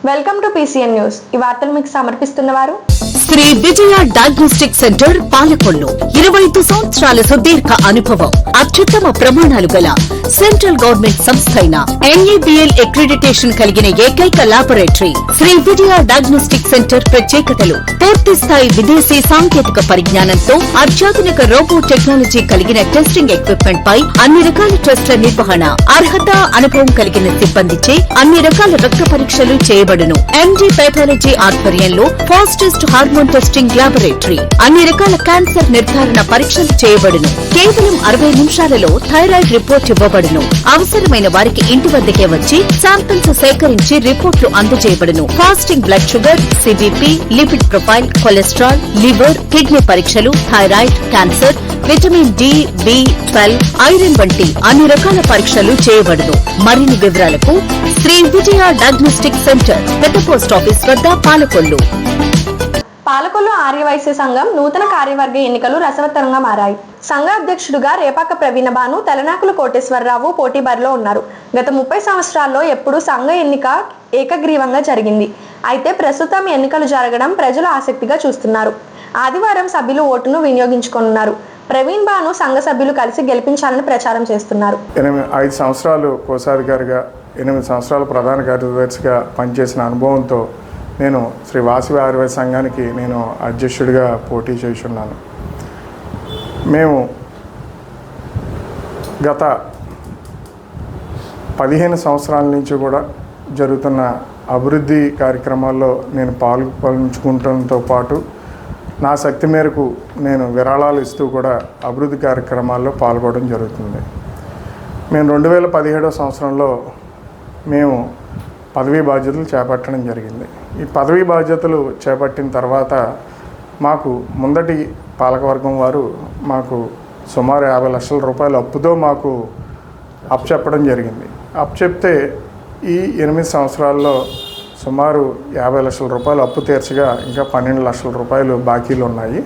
Welcome to PCN news. ఈ వార్తలు మీకు సమర్పిస్తున్నవారు శ్రీ విజయ డయాగ్నోస్టిక్ సెంటర్ పాలకొల్లు. 25 సంవత్సరాల సుదీర్ఘ అనుభవం, అత్యుత్తమ ప్రమాణాలు గల సెంట్రల్ గవర్నమెంట్ సంస్థ అయిన NABL అక్రిడిటేషన్ కలిగిన ఏకైక laboratory Shri Vijaya diagnostic centre. ప్రత్యేకతలు: పూర్తి స్థాయి విదేశీ సాంకేతిక పరిజ్ఞానంతో అత్యాధునిక రోబో టెక్నాలజీ కలిగిన టెస్టింగ్ ఎక్విప్మెంట్ పై అన్ని రకాల టెస్టుల నిర్వహణ, అర్హత, అనుభవం కలిగిన సిబ్బందిచే అన్ని రకాల రక్త పరీక్షలు చేయబడును. MD పైథాలజీ ఆధ్వర్యంలో ఫాస్టెస్ట్ హార్మోన్ టెస్టింగ్ లాబొరేటరీ, అన్ని రకాల క్యాన్సర్ నిర్ధారణ పరీక్షలు చేయబడును. కేవలం 60 నిమిషాలలో థైరాయిడ్ రిపోర్ట్ ఇవ్వబడును. అవసరమైన వారికి ఇంటి వద్దకే వచ్చి శాంపిల్స్ సేకరించి రిపోర్ట్లు అందజేయబడును. Fasting blood sugar, CBP, lipid profile, cholesterol, liver, kidney పరీక్షలు, thyroid, cancer, vitamin D, B12, iron వంటి అన్ని రకాల పరీక్షలు చేయబడును. మరిన్ని వివరాలకు శ్రీ విజయ డయాగ్నోస్టిక్ సెంటర్, పెద్ద పోస్ట్ ఆఫీస్ వద్ద, పాలకొల్లు. పాలకొల్లు ఆర్యవైశ్య సంఘం నూతన కార్యవర్గ ఎన్నికలు రసవత్తరంగా మారాయి. సంఘ అధ్యక్షుడిగా రేపాక ప్రవీణ భాను, తెలనాకుల కోటేశ్వరరావు పోటీ బరిలో ఉన్నారు. గత 30 సంవత్సరాల్లో ఎప్పుడూ సంఘ ఎన్నిక ఏకగ్రీవంగా జరిగింది. అయితే ప్రస్తుతం ఎన్నికలు జరగడం ప్రజలు ఆసక్తిగా చూస్తున్నారు. ఆదివారం సభ్యులు ఓటును వినియోగించుకున్నారు. ప్రవీణ్ భాను సంఘ సభ్యులు కలిసి గెలిపించాలని ప్రచారం చేస్తున్నారు. 5 సంవత్సరాలు కోశాధికారిగా, 8 సంవత్సరాలు ప్రధాన కార్యదర్శిగా పనిచేసిన అనుభవంతో నేను శ్రీ వాసవి ఆర్యవైశ్య సంఘానికి నేను అధ్యక్షుడిగా పోటీ చేస్తున్నాను. మేము గత 15 సంవత్సరాల నుంచి కూడా జరుగుతున్న అభివృద్ధి కార్యక్రమాల్లో నేను పాల్గొంచుకుంటంతో పాటు నా శక్తి మేరకు నేను విరాళాలు ఇస్తూ కూడా అభివృద్ధి కార్యక్రమాల్లో పాల్గొనడం జరుగుతుంది. మేము 2017 సంవత్సరంలో మేము పదవీ బాధ్యతలు చేపట్టడం జరిగింది. ఈ పదవీ బాధ్యతలు చేపట్టిన తర్వాత మాకు ముందటి పాలకవర్గం వారు మాకు సుమారు 50 లక్షల రూపాయల అప్పుతో మాకు అప్పచెప్పడం జరిగింది. అప్పచెప్తే ఈ 8 సంవత్సరాల్లో సుమారు 50 లక్షల రూపాయలు అప్పు తీర్చగా ఇంకా 12 లక్షల రూపాయలు బాకీలు ఉన్నాయి.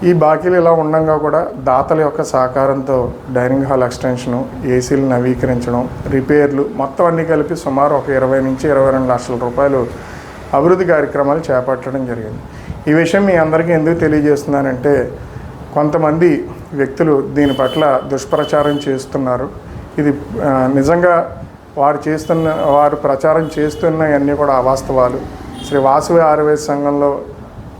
ఈ బాకీలు ఇలా ఉండగా కూడా దాతల యొక్క సహకారంతో డైనింగ్ హాల్ ఎక్స్టెన్షను, ఏసీలు నవీకరించడం, రిపేర్లు మొత్తం అన్నీ కలిపి సుమారు ఒక 20 నుంచి 22 లక్షల రూపాయలు అభివృద్ధి కార్యక్రమాలు చేపట్టడం జరిగింది. ఈ విషయం మీ అందరికీ ఎందుకు తెలియజేస్తున్నానంటే, కొంతమంది వ్యక్తులు దీని పట్ల దుష్ప్రచారం చేస్తున్నారు. ఇది నిజంగా వారు ప్రచారం చేస్తున్నవన్నీ కూడా అవాస్తవాలు. శ్రీ వాసవి ఆర్యవైశ్య సంఘంలో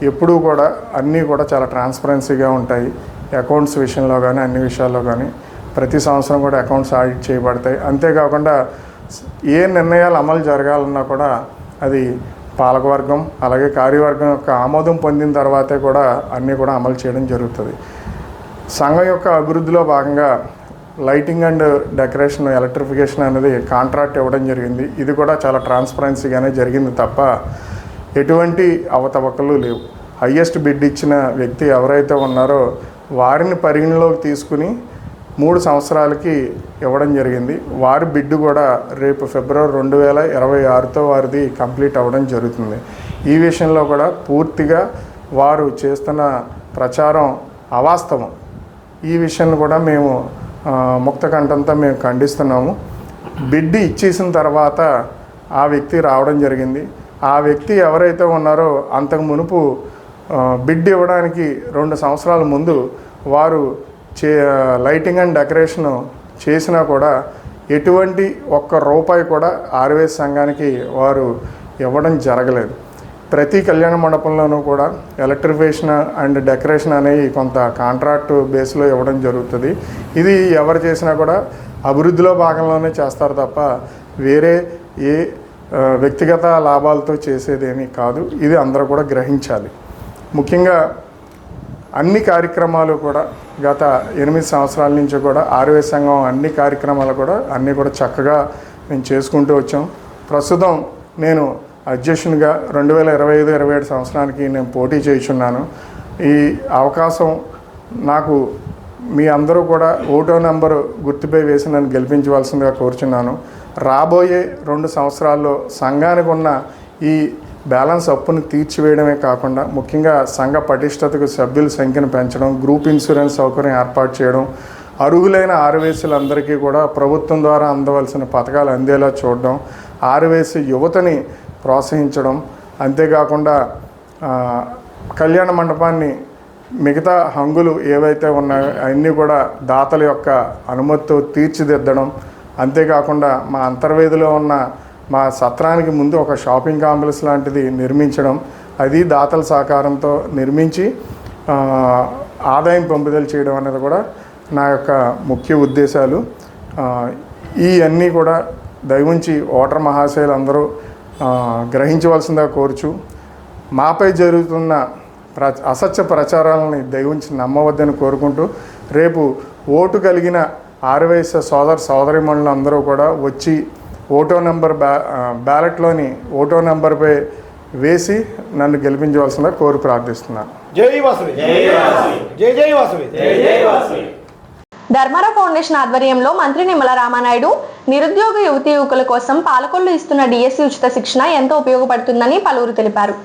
ఎప్పుడూ కూడా అన్నీ కూడా చాలా ట్రాన్స్పరెన్సీగా ఉంటాయి. అకౌంట్స్ విషయంలో కానీ అన్ని విషయాల్లో కానీ ప్రతి సంవత్సరం కూడా అకౌంట్స్ ఆడిట్ చేయబడతాయి. అంతేకాకుండా ఏ నిర్ణయాలు అమలు జరగాలన్నా కూడా అది పాలకవర్గం అలాగే కార్యవర్గం యొక్క ఆమోదం పొందిన తర్వాతే కూడా అన్నీ కూడా అమలు చేయడం జరుగుతుంది. సంఘం యొక్క అభివృద్ధిలో భాగంగా లైటింగ్ అండ్ డెకరేషన్, ఎలక్ట్రిఫికేషన్ అనేది కాంట్రాక్ట్ ఇవ్వడం జరిగింది. ఇది కూడా చాలా ట్రాన్స్పరెన్సీగానే జరిగింది తప్ప ఎటువంటి అవతవకలు లేవు. హయ్యెస్ట్ బిడ్ ఇచ్చిన వ్యక్తి ఎవరైతే ఉన్నారో వారిని పరిగణలోకి తీసుకుని 3 సంవత్సరాలకి ఇవ్వడం జరిగింది. వారి బిడ్డు కూడా రేపు ఫిబ్రవరి 2026తో వారిది కంప్లీట్ అవ్వడం జరుగుతుంది. ఈ విషయంలో కూడా పూర్తిగా వారు చేస్తున్న ప్రచారం అవాస్తవం. ఈ విషయాన్ని కూడా మేము ముక్తకంఠంతో మేము ఖండిస్తున్నాము. బిడ్డు ఇచ్చేసిన తర్వాత ఆ వ్యక్తి రావడం జరిగింది. ఆ వ్యక్తి ఎవరైతే ఉన్నారో అంతకు మునుపు బిడ్ ఇవ్వడానికి 2 సంవత్సరాల ముందు వారు లైటింగ్ అండ్ డెకరేషన్ చేసినా కూడా ఎటువంటి ₹1 కూడా ఆర్యవైశ్య సంఘానికి వారు ఇవ్వడం జరగలేదు. ప్రతి కళ్యాణ మండపంలోనూ కూడా ఎలక్ట్రిఫికేషన్ అండ్ డెకరేషన్ అనేవి కొంత కాంట్రాక్టు బేస్లో ఇవ్వడం జరుగుతుంది. ఇది ఎవరు చేసినా కూడా అభివృద్ధిలో భాగంలోనే చేస్తారు తప్ప వేరే ఏ వ్యక్తిగత లాభాలతో చేసేదేమీ కాదు. ఇది అందరూ కూడా గ్రహించాలి. ముఖ్యంగా అన్ని కార్యక్రమాలు కూడా గత 8 సంవత్సరాల నుంచి కూడా ఆర్యవైశ్య సంఘం అన్ని కార్యక్రమాలు కూడా అన్నీ కూడా చక్కగా మేము చేసుకుంటూ వచ్చాం. ప్రస్తుతం నేను అధ్యక్షునిగా 2025-27 సంవత్సరానికి నేను పోటీ చేయుచున్నాను. ఈ అవకాశం నాకు మీ అందరూ కూడా ఓటో నెంబరు గుర్తుపై వేసి నన్ను గెలిపించవలసిందిగా కోరుచున్నాను. రాబోయే 2 సంవత్సరాల్లో సంఘానికి ఉన్న ఈ బ్యాలెన్స్ అప్పును తీర్చివేయడమే కాకుండా ముఖ్యంగా సంఘ పటిష్టతకు సభ్యుల సంఖ్యను పెంచడం, గ్రూప్ ఇన్సూరెన్స్ సౌకర్యం ఏర్పాటు చేయడం, అర్హులైన ఆర్యవైశ్యులందరికీ కూడా ప్రభుత్వం ద్వారా అందవలసిన పథకాలు అందేలా చూడడం, ఆర్యవైశ్య యువతని ప్రోత్సహించడం, అంతేకాకుండా కళ్యాణ మండపాన్ని మిగతా హంగులు ఏవైతే ఉన్నాయో అవన్నీ కూడా దాతల యొక్క అనుమతితో తీర్చిదిద్దడం, అంతేకాకుండా మా అంతర్వేదిలో ఉన్న మా సత్రానికి ముందు ఒక షాపింగ్ కాంప్లెక్స్ లాంటిది నిర్మించడం, అది దాతల సహకారంతో నిర్మించి ఆదాయం పెంపుదల చేయడం అనేది కూడా నా యొక్క ముఖ్య ఉద్దేశాలు. ఇవన్నీ కూడా దయవుంచి ఓటర్ మహాశయులు అందరూ గ్రహించవలసిందిగా కోరుచు, మాపై జరుగుతున్న అసత్య ప్రచారాలని దయవుంచి నమ్మవద్దని కోరుకుంటూ, రేపు ఓటు కలిగిన ఆర్యవైశ్య సోదరిమణులు అందరూ కూడా వచ్చి ఓటో నెంబర్ బ్యాలెట్లోని ఓటో నెంబర్పై వేసి నన్ను గెలిపించవలసిందిగా కోరి ప్రార్థిస్తున్నాను. జై వాసవి, జై జై వాసవి, జై జై వాసవి. ధర్మారావు ఫౌండేషన్ ఆధ్వర్యంలో మంత్రి నిమ్మల రామానాయుడు నిరుద్యోగ యువతీ యువకుల కోసం పాలకొల్లు ఇస్తున్న డిఎస్సి ఉచిత శిక్షణ ఎంతో ఉపయోగపడుతుందని పలువురు తెలిపారు.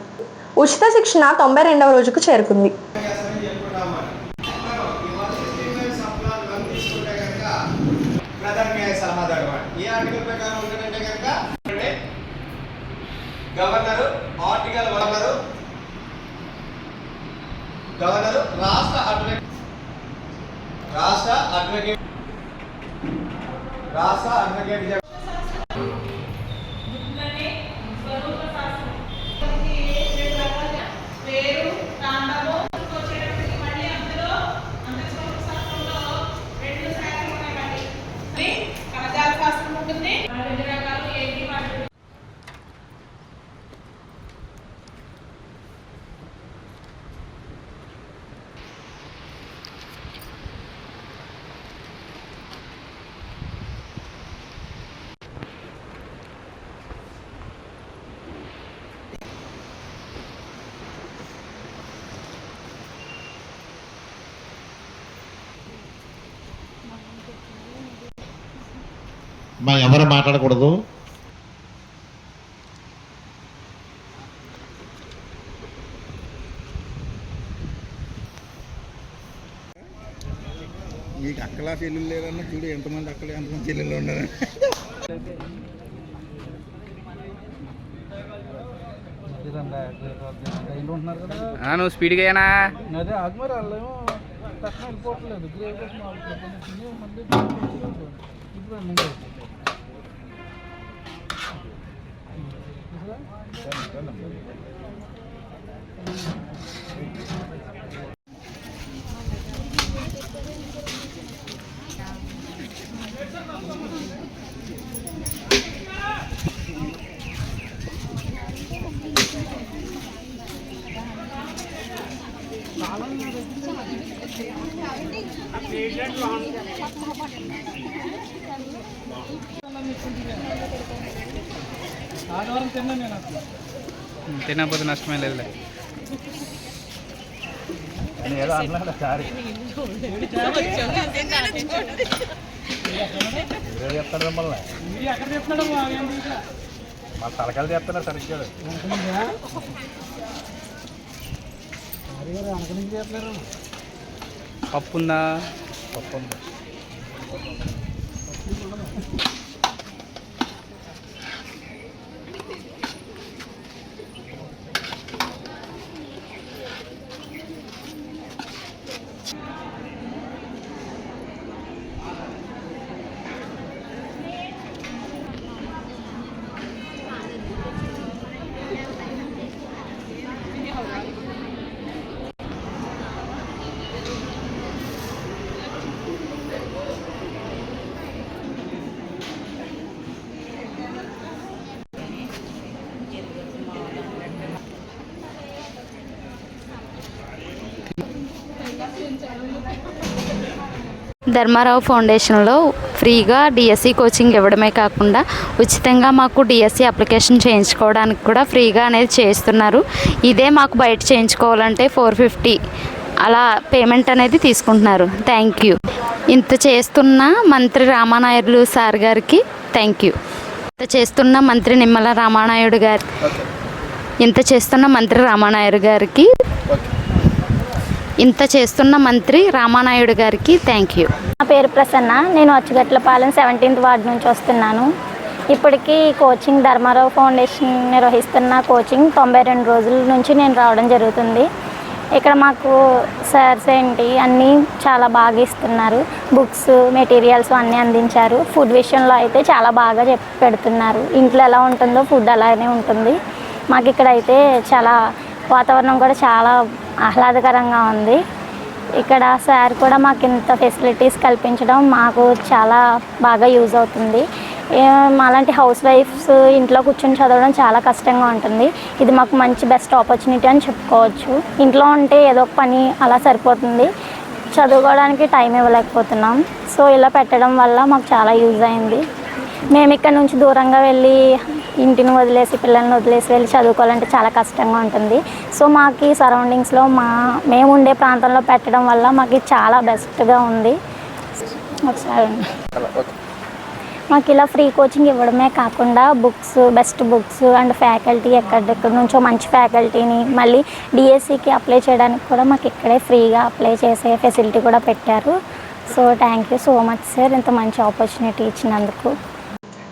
ఉచిత శిక్షణ 92వ రోజుకు చేరుకుంది. గవర్నరు రాష్ట్ర అడ్వకేట్ ఎవరు మాట్లాడకూడదు. మీకు అక్కలా చెల్లెలు లేరన్నా చూడు, ఎంతమంది అక్కలే ఎంతమంది చెల్లెళ్ళు ఉన్నారు. నువ్వు స్పీడ్గా అయినా అదే అది మరి వాళ్ళు ఏమో తక్కువ వెళ్ళిపోవట్లేదు. గ్రేవ్ కోసం ఇప్పుడు ఆదివారం తిన్నా నేను అసలు తినకపోతే నష్టమే లేదులే. ఏదో అన్నాడు సారీ చెప్తాడు మిమ్మల్ని. ఎక్కడ చెప్తున్నాడు మా తలకాయలు చెప్తున్నారు సరిగ్గా వెనక నుంచి చెప్పలేరు. పప్పు ఉందా? పప్పు ఉంది. ధర్మారావు ఫౌండేషన్లో ఫ్రీగా డిఎస్సి కోచింగ్ ఇవ్వడమే కాకుండా ఉచితంగా మాకు డిఎస్సి అప్లికేషన్ చేయించుకోవడానికి కూడా ఫ్రీగా అనేది చేస్తున్నారు. ఇదే మాకు బయట చేయించుకోవాలంటే 450 అలా పేమెంట్ అనేది తీసుకుంటున్నారు. Thank you. ఇంత చేస్తున్న మంత్రి రామానాయుడు సార్ గారికి థ్యాంక్ యూ. ఇంత చేస్తున్న మంత్రి నిమ్మల రామానాయుడు గారి ఇంత చేస్తున్న మంత్రి రామానాయుడు గారికి థ్యాంక్ యూ. నా పేరు ప్రసన్న. నేను అచ్చుగట్లపాలెం 17th వార్డు నుంచి వస్తున్నాను. ఇప్పటికీ కోచింగ్ ధర్మారావు ఫౌండేషన్ నిర్వహిస్తున్న కోచింగ్ 92 రోజుల నుంచి నేను రావడం జరుగుతుంది. ఇక్కడ మాకు సార్స్ ఏంటి అన్నీ చాలా బాగా ఇస్తున్నారు. బుక్స్, మెటీరియల్స్ అన్నీ అందించారు. ఫుడ్ విషయంలో అయితే చాలా బాగా పెడుతున్నారు. ఇంట్లో ఎలా ఉంటుందో ఫుడ్ అలానే ఉంటుంది. మాకు ఇక్కడ అయితే చాలా వాతావరణం కూడా చాలా ఆహ్లాదకరంగా ఉంది. ఇక్కడ సార్ కూడా మాకు ఇంత ఫెసిలిటీస్ కల్పించడం మాకు చాలా బాగా యూజ్ అవుతుంది. మాలాంటి హౌస్ వైఫ్స్ ఇంట్లో కూర్చొని చదవడం చాలా కష్టంగా ఉంటుంది. ఇది మాకు మంచి బెస్ట్ ఆపర్చునిటీ అని చెప్పుకోవచ్చు. ఇంట్లో ఉంటే ఏదో ఒక పని అలా సరిపోతుంది, చదువుకోవడానికి టైం ఇవ్వలేకపోతున్నాం. సో ఇలా పెట్టడం వల్ల మాకు చాలా యూజ్ అయింది. మేము ఇక్కడ నుంచి దూరంగా వెళ్ళి ఇంటిని వదిలేసి పిల్లల్ని వదిలేసి వెళ్ళి చదువుకోవాలంటే చాలా కష్టంగా ఉంటుంది. సో మాకు ఈ సరౌండింగ్స్లో మేము ఉండే ప్రాంతంలో పెట్టడం వల్ల మాకు చాలా బెస్ట్గా ఉంది. ఒకసారి మాకు ఇలా ఫ్రీ కోచింగ్ ఇవ్వడమే కాకుండా బెస్ట్ బుక్స్ అండ్ ఫ్యాకల్టీ ఎక్కడెక్కడ నుంచో మంచి ఫ్యాకల్టీని మళ్ళీ డిఎస్సికి అప్లై చేయడానికి కూడా మాకు ఇక్కడే ఫ్రీగా అప్లై చేసే ఫెసిలిటీ కూడా పెట్టారు. So thank you so much sir, ఇంత మంచి ఆపర్చునిటీ ఇచ్చినందుకు.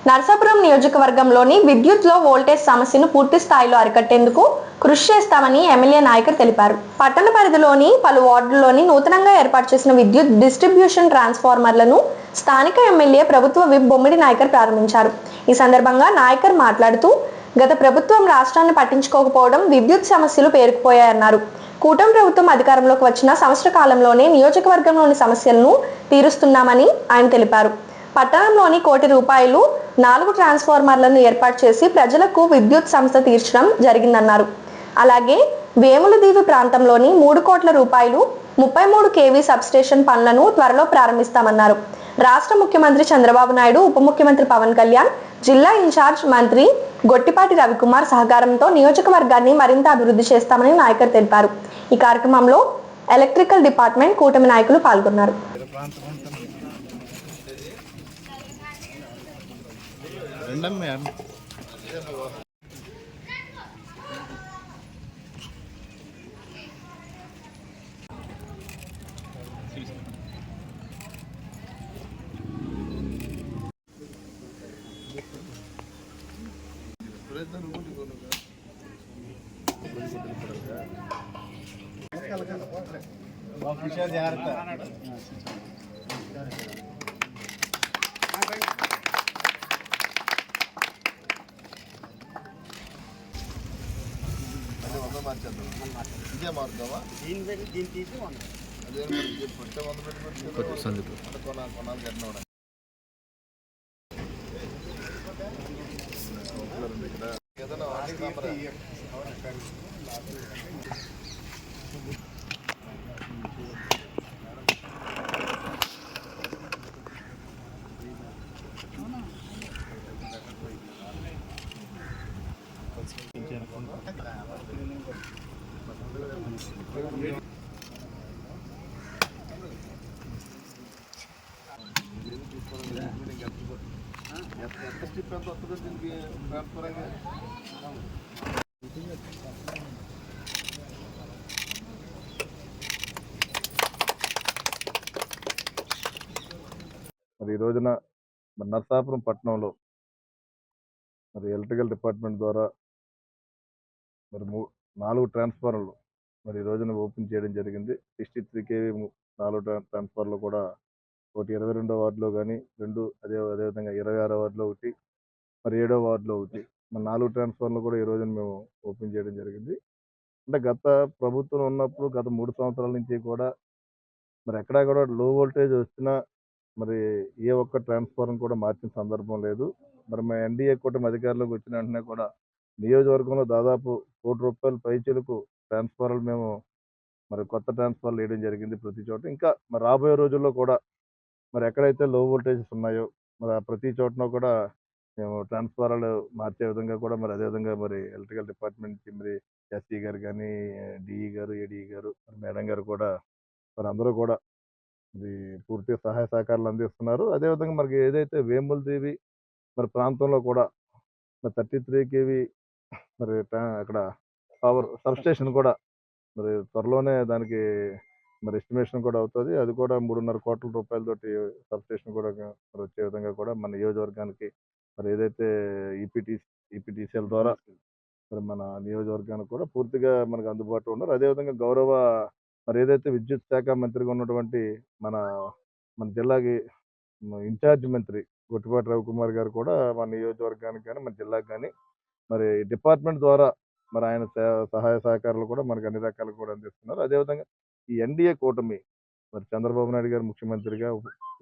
నరసాపురం నియోజకవర్గంలోని విద్యుత్లో వోల్టేజ్ సమస్యను పూర్తి స్థాయిలో అరికట్టేందుకు కృషి చేస్తామని ఎమ్మెల్యే నాయకర్ తెలిపారు. పట్టణ పరిధిలోని పలు వార్డుల్లోని నూతనంగా ఏర్పాటు చేసిన విద్యుత్ డిస్ట్రిబ్యూషన్ ట్రాన్స్ఫార్మర్లను స్థానిక ఎమ్మెల్యే ప్రభుత్వ విప్ బొమ్మిడి నాయకర్ ప్రారంభించారు. ఈ సందర్భంగా నాయకర్ మాట్లాడుతూ గత ప్రభుత్వం రాష్ట్రాన్ని పట్టించుకోకపోవడం విద్యుత్ సమస్యలు పేరుకుపోయాయన్నారు. కూటమి ప్రభుత్వం అధికారంలోకి వచ్చిన సంవత్సర కాలంలోనే నియోజకవర్గంలోని సమస్యలను తీరుస్తున్నామని ఆయన తెలిపారు. పట్టణంలోని ₹1 కోటి 4 ట్రాన్స్ఫార్మర్లను ఏర్పాటు చేసి ప్రజలకు విద్యుత్ సంస్థ తీర్చడం జరిగిందన్నారు. అలాగే వేములదీవి ప్రాంతంలోని ₹3 కోట్ల 33 kV సబ్స్టేషన్ పనులను త్వరలో ప్రారంభిస్తామన్నారు. రాష్ట్ర ముఖ్యమంత్రి చంద్రబాబు నాయుడు, ఉప ముఖ్యమంత్రి పవన్ కళ్యాణ్, జిల్లా ఇన్ఛార్జ్ మంత్రి గొట్టిపాటి రవికుమార్ సహకారంతో నియోజకవర్గాన్ని మరింత అభివృద్ధి చేస్తామని నాయకర్ తెలిపారు. ఈ కార్యక్రమంలో ఎలక్ట్రికల్ డిపార్ట్మెంట్ కూటమి నాయకులు పాల్గొన్నారు. ఇదే మార్గమా దీన్ని తీసి అదే కొనాలి కట్టిన ఏదైనా ఎంత స్టిప్ ఎంత వస్తుందో దీనికి ట్రాన్స్ఫర్ మరి ఈ రోజున నరసాపురం పట్టణంలో మరి ఎలక్ట్రికల్ డిపార్ట్మెంట్ ద్వారా మరి 4 ట్రాన్స్ఫార్మర్లు మరి ఈ రోజున ఓపెన్ చేయడం జరిగింది. 63 kV 4 ట్రాన్స్ఫార్మర్లు కూడా ఒకటి 22వ వార్డులో కానీ 2 అదేవిధంగా 26వ వార్డులో ఒకటి, మరి 7వ వార్డులో ఒకటి, మరి 4 ట్రాన్స్ఫార్మర్లు కూడా ఈ రోజున మేము ఓపెన్ చేయడం జరిగింది. అంటే గత ప్రభుత్వం ఉన్నప్పుడు గత 3 సంవత్సరాల నుంచి కూడా మరి ఎక్కడా కూడా లో వోల్టేజ్ వచ్చినా మరి ఏ ఒక్క ట్రాన్స్ఫార్మర్ కూడా మార్చిన సందర్భం లేదు. మరి మా ఎన్డీఏ కూటమి అధికారంలోకి వచ్చిన వెంటనే కూడా నియోజకవర్గంలో దాదాపు ₹1 కోటి పైచిలకు ట్రాన్స్ఫార్మర్లు మేము మరి కొత్త ట్రాన్స్ఫార్మర్లు వేయడం జరిగింది ప్రతి చోట. ఇంకా మరి రాబోయే రోజుల్లో కూడా మరి ఎక్కడైతే లో వోల్టేజెస్ ఉన్నాయో మరి ప్రతి చోటనో కూడా మేము ట్రాన్స్ఫార్మర్లు మార్చే విధంగా కూడా మరి అదేవిధంగా మరి ఎలక్ట్రికల్ డిపార్ట్మెంట్ మరి ఎస్సీ గారు కానీ డిఈ గారు, ఏడీఈ గారు, మేడం గారు కూడా మరి అందరూ కూడా ఇది పూర్తి సహాయ సహకారాలు అందిస్తున్నారు. అదేవిధంగా మనకి ఏదైతే వేములదేవి మరి ప్రాంతంలో కూడా మరి 33 kV మరి అక్కడ పవర్ సబ్స్టేషన్ కూడా మరి త్వరలోనే దానికి మరి ఎస్టిమేషన్ కూడా అవుతుంది. అది కూడా ₹3.5 కోట్ల సబ్స్టేషన్ కూడా మరి వచ్చే విధంగా కూడా మన నియోజకవర్గానికి మరి ఏదైతే ఈపీటీసీఎల్ ద్వారా మరి మన నియోజకవర్గానికి కూడా పూర్తిగా మనకు అందుబాటులో ఉన్నారు. అదేవిధంగా మరి ఏదైతే విద్యుత్ శాఖ మంత్రిగా ఉన్నటువంటి మన మన జిల్లాకి ఇన్ఛార్జ్ మంత్రి గొట్టిపాటి రవికుమార్ గారు కూడా మన నియోజకవర్గానికి కానీ మన జిల్లాకి కానీ మరి డిపార్ట్మెంట్ ద్వారా మరి ఆయన సహాయ సహకారాలు కూడా మనకు అన్ని రకాలు కూడా అందిస్తున్నారు. అదేవిధంగా ఈ ఎన్డీఏ కూటమి మరి చంద్రబాబు నాయుడు గారు ముఖ్యమంత్రిగా,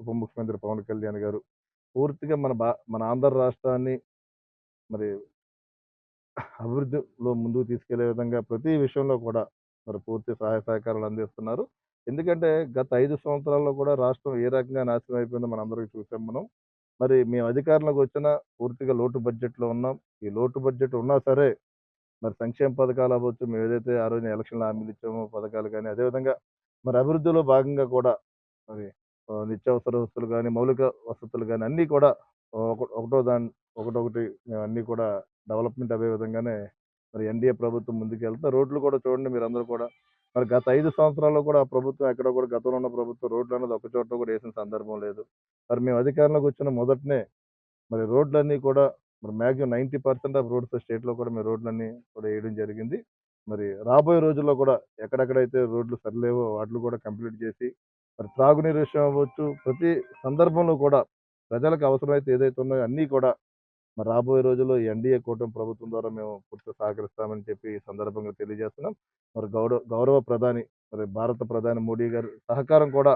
ఉప ముఖ్యమంత్రి పవన్ కళ్యాణ్ గారు పూర్తిగా మన ఆంధ్ర రాష్ట్రాన్ని మరి అభివృద్ధిలో ముందుకు తీసుకెళ్లే విధంగా ప్రతి విషయంలో కూడా మరి పూర్తి సహాయ సహకారాలు అందిస్తున్నారు. ఎందుకంటే గత 5 సంవత్సరాల్లో కూడా రాష్ట్రం ఏ రకంగా నాశనం అయిపోయిందో మనందరికీ చూసాం మనం. మరి మేము అధికారంలోకి వచ్చిన పూర్తిగా లోటు బడ్జెట్లో ఉన్నాం. ఈ లోటు బడ్జెట్ ఉన్నా సరే మరి సంక్షేమ పథకాలు అవ్వచ్చు, మేము ఏదైతే ఆ రోజున ఎలక్షన్లో హామీలు ఇచ్చామో పథకాలు కానీ, అదేవిధంగా మరి అభివృద్ధిలో భాగంగా కూడా మరి నిత్యావసర వస్తువులు కానీ, మౌలిక వసతులు కానీ అన్నీ కూడా ఒకటొకటి మేము అన్నీ కూడా డెవలప్మెంట్ అయ్యే విధంగానే మరి ఎన్డీఏ ప్రభుత్వం ముందుకెళ్తా. రోడ్లు కూడా చూడండి మీరందరూ కూడా. మరి గత 5 సంవత్సరాల్లో కూడా ఆ ప్రభుత్వం ఎక్కడ కూడా గతంలో ఉన్న ప్రభుత్వం రోడ్లు అన్నది ఒక చోట కూడా వేసిన సందర్భం లేదు. మరి మేము అధికారంలోకి వచ్చిన మొదటనే మరి రోడ్లన్నీ కూడా మరి మ్యాక్సిమం 90% ఆఫ్ రోడ్స్ స్టేట్లో కూడా మేము రోడ్లన్నీ కూడా వేయడం జరిగింది. మరి రాబోయే రోజుల్లో కూడా ఎక్కడెక్కడైతే రోడ్లు సరిలేవో వాటిని కూడా కంప్లీట్ చేసి మరి త్రాగునీరు విషయం అవ్వచ్చు, ప్రతి సందర్భంలో కూడా ప్రజలకు అవసరమైతే ఏదైతే ఉన్నాయో అన్నీ కూడా మరి రాబోయే రోజుల్లో ఈ ఎన్డీఏ కూటమి ప్రభుత్వం ద్వారా మేము పూర్తిగా సహకరిస్తామని చెప్పి ఈ సందర్భంగా తెలియజేస్తున్నాం. మరి గౌరవ ప్రధాని మరి భారత ప్రధాని మోడీ గారి సహకారం కూడా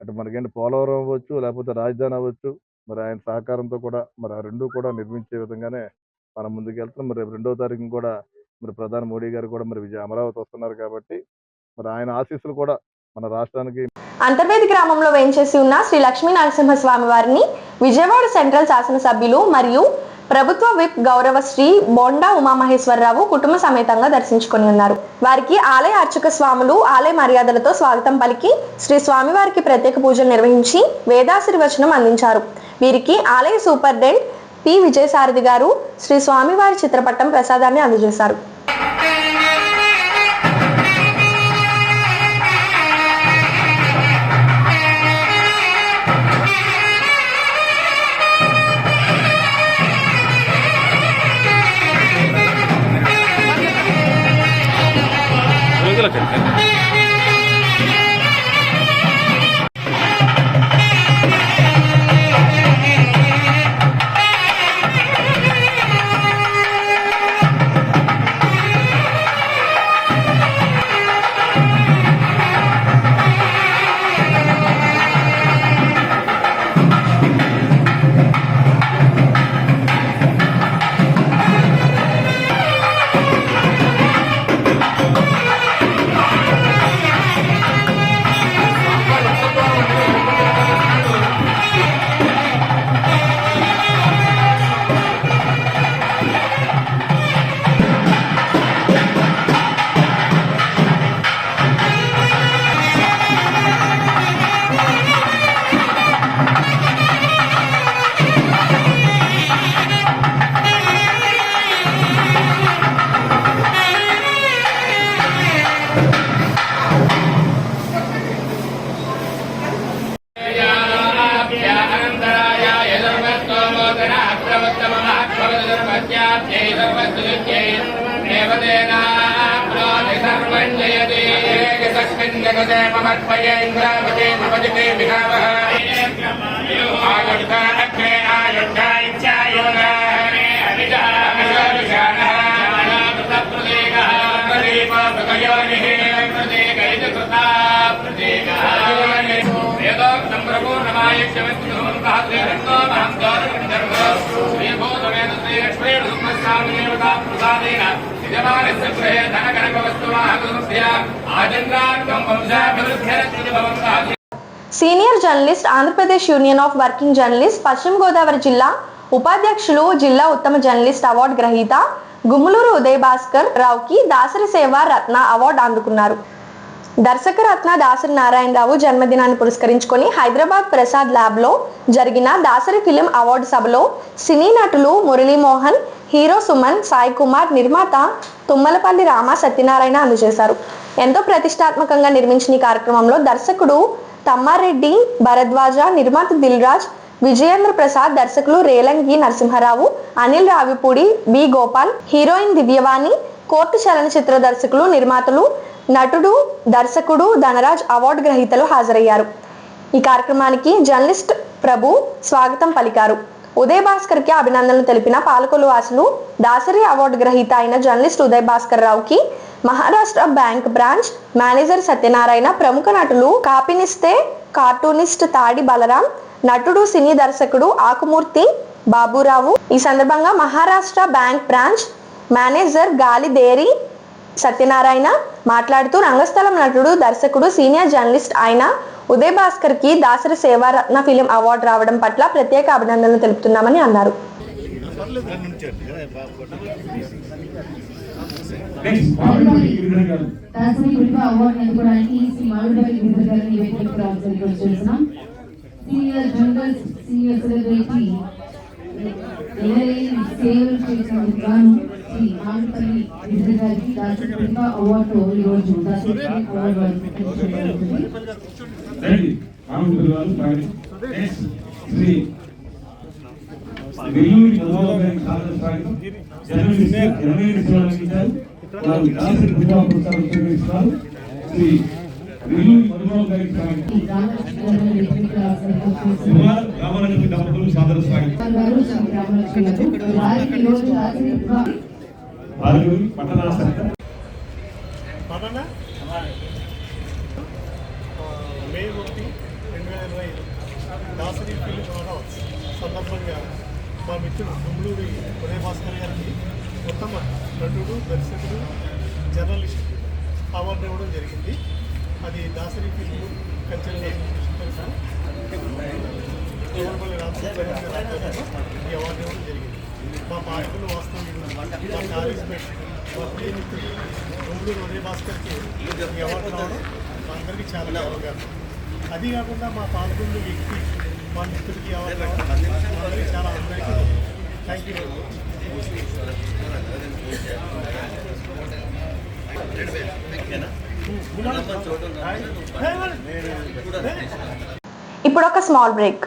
అంటే మనకేంటి పోలవరం అవ్వచ్చు, లేకపోతే రాజధాని అవ్వచ్చు, మరి ఆయన సహకారంతో కూడా మరి ఆ రెండు కూడా నిర్మించే విధంగానే మనం ముందుకెళ్తున్నాం. మరి 2వ తారీఖున కూడా మరి ప్రధాని మోడీ గారు కూడా మరి అమరావతి వస్తున్నారు కాబట్టి మరి ఆయన ఆశీస్సులు కూడా మన రాష్ట్రానికి. అంతర్వేది గ్రామంలో వేంచేసి ఉన్న శ్రీ లక్ష్మీ నరసింహస్వామి వారిని విజయవాడ సెంట్రల్ శాసనసభ్యులు మరియు ప్రభుత్వ విప్ గౌరవ శ్రీ బొండా ఉమామహేశ్వరరావు కుటుంబ సమేతంగా దర్శించుకొని ఉన్నారు. వారికి ఆలయ అర్చక స్వాములు ఆలయ మర్యాదలతో స్వాగతం పలికి శ్రీ స్వామివారికి ప్రత్యేక పూజలు నిర్వహించి వేదాశీర్వచనం అందించారు. వీరికి ఆలయ సూపరింటెండెంట్ పి విజయసారథి గారు శ్రీ స్వామివారి చిత్రపటం ప్రసాదాన్ని అందజేశారు. Senior journalist Andhra Pradesh union of working journalist పశ్చిమ గోదావరి జిల్లా ఉపాధ్యక్షులు జిల్లా ఉత్తమ జర్నలిస్ట్ అవార్డు గ్రహీత గుమ్మలూరు ఉదయ్ భాస్కర్ రావుకి దాసరి సేవా రత్న అవార్డు అందుకున్నారు. దర్శక రత్న దాసరి నారాయణరావు జన్మదినాన్ని పురస్కరించుకొని హైదరాబాద్ ప్రసాద్ ల్యాబ్ లో జరిగిన దాసరి ఫిలిం అవార్డు సభలో సినీ నటులు మురళీమోహన్, హీరో సుమన్, సాయి కుమార్, నిర్మాత తుమ్మలపల్లి రామ సత్యనారాయణ అందజేశారు. ఎంతో ప్రతిష్టాత్మకంగా నిర్మించిన ఈ కార్యక్రమంలో దర్శకుడు తమ్మారెడ్డి భరద్వాజ, నిర్మాత దిల్ రాజ్, విజయేంద్ర ప్రసాద్, దర్శకులు రేలంగి నరసింహారావు, అనిల్ రావిపూడి, బి గోపాల్, హీరోయిన్ దివ్యవాణి, కోర్టు చలనచిత్ర దర్శకులు, నిర్మాతలు, నటుడు, దర్శకుడు ధనరాజ్ అవార్డు గ్రహీతలు హాజరయ్యారు. ఈ కార్యక్రమానికి జర్నలిస్ట్ ప్రభు స్వాగతం పలికారు. ఉదయ్ భాస్కర్ కి అభినందనలు తెలిపిన పాలకొల్లు వాసులు దాసరి అవార్డు గ్రహీత అయిన జర్నలిస్ట్ ఉదయ్ భాస్కర్ రావుకి Maharashtra bank branch manager Satyanarayana, ప్రముఖ నటులు కాపినిస్తే, కార్టూనిస్ట్ తాడి బలరాం, నటుడు సినీ దర్శకుడు ఆకుమూర్తి బాబురావు. ఈ సందర్భంగా Maharashtra bank branch manager Galideri Satyanarayana మాట్లాడుతూ రంగస్థలం నటుడు, దర్శకుడు, సీనియర్ జర్నలిస్ట్ అయిన ఉదయ్ భాస్కర్ కి దాసరి సేవారత్న ఫిలిం అవార్డు రావడం పట్ల ప్రత్యేక అభినందనలు తెలుపుతున్నామని అన్నారు. మే 1, 2025 దాసరి ఫిలిం అవార్డ్స్ సందర్భంగా మా మిత్రుడు గుండూరి ఉదయ్ భాస్కర్ గారికి ఉత్తమ నటుడు, దర్శకుడు, జర్నలిస్ట్ అవార్డు ఇవ్వడం జరిగింది. అది Dasari film cultural association Devarapalli Ramachandra ఈ అవార్డు ఇవ్వడం జరిగింది. మా పాలకులు వాస్తవం మా కాలేజ్ మేట్, మా ప్రియ మిత్రుడు గుండూరి ఉదయ్ భాస్కర్కి ఈ అవార్డు రావడం మా అందరికీ చాలా గర్వకారణం. అది కాకుండా మా పాల్గొన్న వ్యక్తి మా మిత్రుడికి అవార్డు రావడం అందరికీ చాలా అందరికీ థ్యాంక్ యూ. ఇప్పుడు ఒక small break.